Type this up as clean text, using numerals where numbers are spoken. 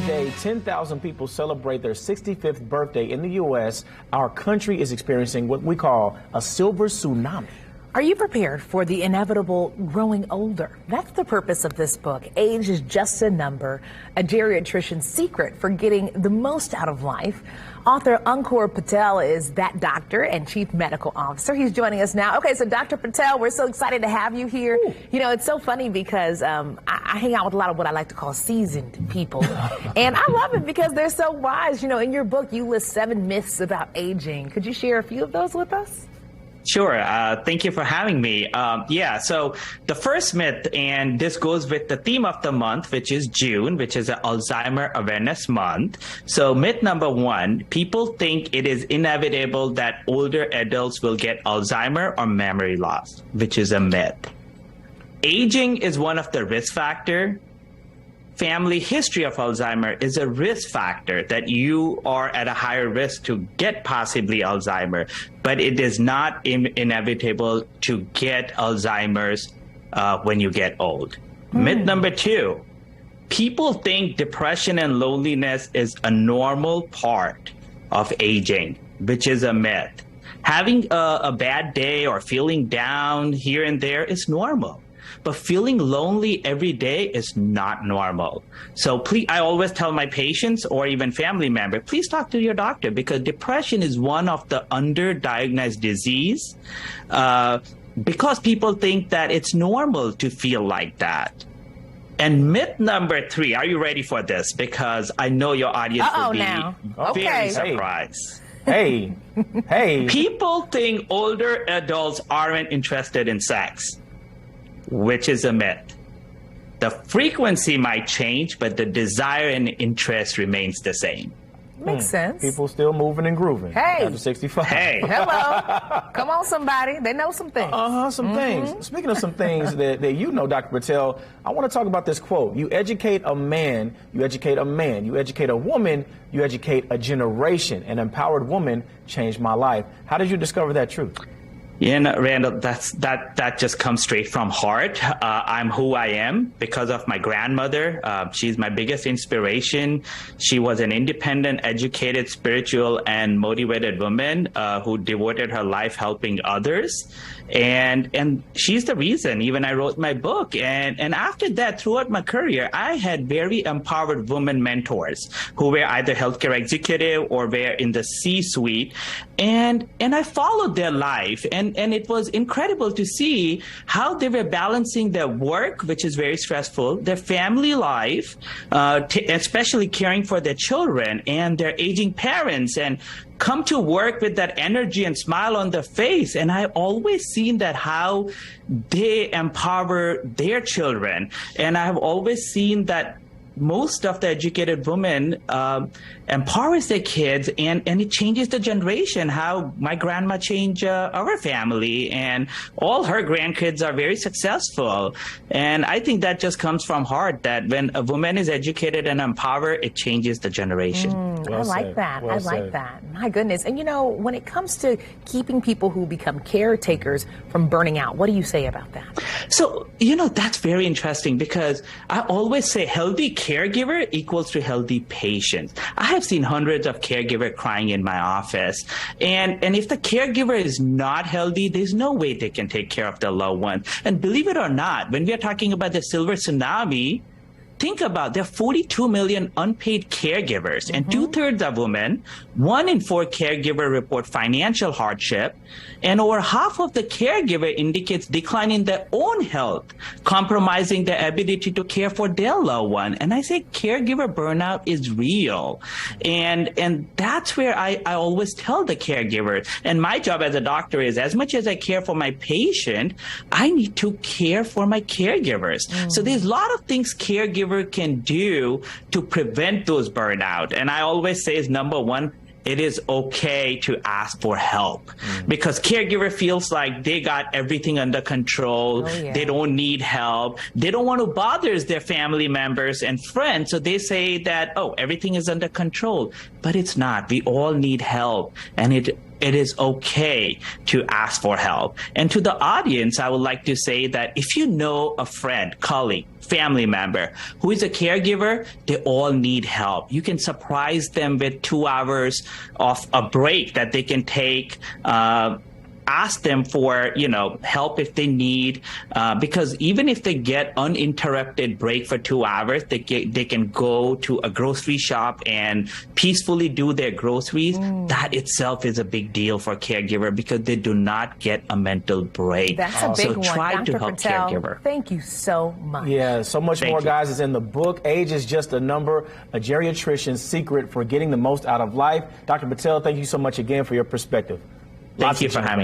day, 10,000 people celebrate their 65th birthday in the U.S., our country is experiencing what we call a silver tsunami. Are you prepared for the inevitable growing older? That's the purpose of this book. Age is just a number, a geriatrician's secret for getting the most out of life. Author Ankur Patel is that doctor and chief medical officer. He's joining us now. Okay, so Dr. Patel, we're so excited to have you here. Ooh. You know, it's so funny because I hang out with a lot of what I like to call seasoned people. And I love it because they're so wise. You know, in your book, you list 7 myths about aging. Could you share a few of those with us? Sure. Thank you for having me. So the first myth, and this goes with the theme of the month, which is June, which is an Alzheimer Awareness Month. So myth number 1, people think it is inevitable that older adults will get Alzheimer or memory loss, which is a myth. Aging is one of the risk factors. Family history of Alzheimer is a risk factor that you are at a higher risk to get possibly Alzheimer, but it is not inevitable to get Alzheimer's when you get old. Myth number 2, people think depression and loneliness is a normal part of aging, which is a myth. Having a bad day or feeling down here and there is normal. But feeling lonely every day is not normal. So please, I always tell my patients or even family members, please talk to your doctor, because depression is one of the underdiagnosed disease because people think that it's normal to feel like that. And myth number 3, are you ready for this? Because I know your audience will be very surprised. Hey. People think older adults aren't interested in sex, which is a myth. The frequency might change, but the desire and interest remains the same. Makes sense. People still moving and grooving. Hey. After 65. Hey. Hello. Come on, somebody. They know some things. Some things. Speaking of some things that you know, Dr. Patel, I want to talk about this quote. You educate a man, you educate a man. You educate a woman, you educate a generation. An empowered woman changed my life. How did you discover that truth? Yeah, Randall, that just comes straight from heart. I'm who I am because of my grandmother. She's my biggest inspiration. She was an independent, educated, spiritual, and motivated woman who devoted her life helping others. And she's the reason even I wrote my book. And after that, throughout my career, I had very empowered women mentors who were either healthcare executive or were in the C-suite. And I followed their life. And it was incredible to see how they were balancing their work, which is very stressful, their family life, especially caring for their children and their aging parents, and come to work with that energy and smile on their face. And I've always seen that how they empower their children. And I've always seen that most of the educated women empowers their kids, and it changes the generation. How my grandma changed our family, and all her grandkids are very successful. And I think that just comes from heart, that when a woman is educated and empowered, it changes the generation. I like that. I like that. My goodness. And you know, when it comes to keeping people who become caretakers from burning out, what do you say about that? So, you know, that's very interesting, because I always say healthy caregiver equals to healthy patient. I have seen hundreds of caregivers crying in my office. And if the caregiver is not healthy, there's no way they can take care of their loved one. And believe it or not, when we are talking about the silver tsunami, think about there are 42 million unpaid caregivers, and 2/3 are women. 1 in 4 caregiver report financial hardship, and over half of the caregiver indicates decline in their own health, compromising their ability to care for their loved one. And I say caregiver burnout is real. And that's where I always tell the caregiver, and my job as a doctor is, as much as I care for my patient, I need to care for my caregivers. So there's a lot of things caregivers can do to prevent those burnout. And I always say is, number 1, it is okay to ask for help, because caregiver feels like they got everything under control. They don't need help. They don't want to bother their family members and friends. So they say that, oh, everything is under control, but it's not. We all need help. And it is okay to ask for help. And to the audience, I would like to say that if you know a friend, colleague, family member who is a caregiver, they all need help. You can surprise them with 2 hours of a break that they can take. Ask them for, help if they need, because even if they get uninterrupted break for 2 hours, they can go to a grocery shop and peacefully do their groceries. That itself is a big deal for a caregiver because they do not get a mental break. That's a big one. So try Dr. to help Patel, caregiver. thank you so much. Yeah, so much more, guys, is in the book. Age is Just a Number, a geriatrician's secret for getting the most out of life. Dr. Patel, thank you so much again for your perspective. Thank you for having me.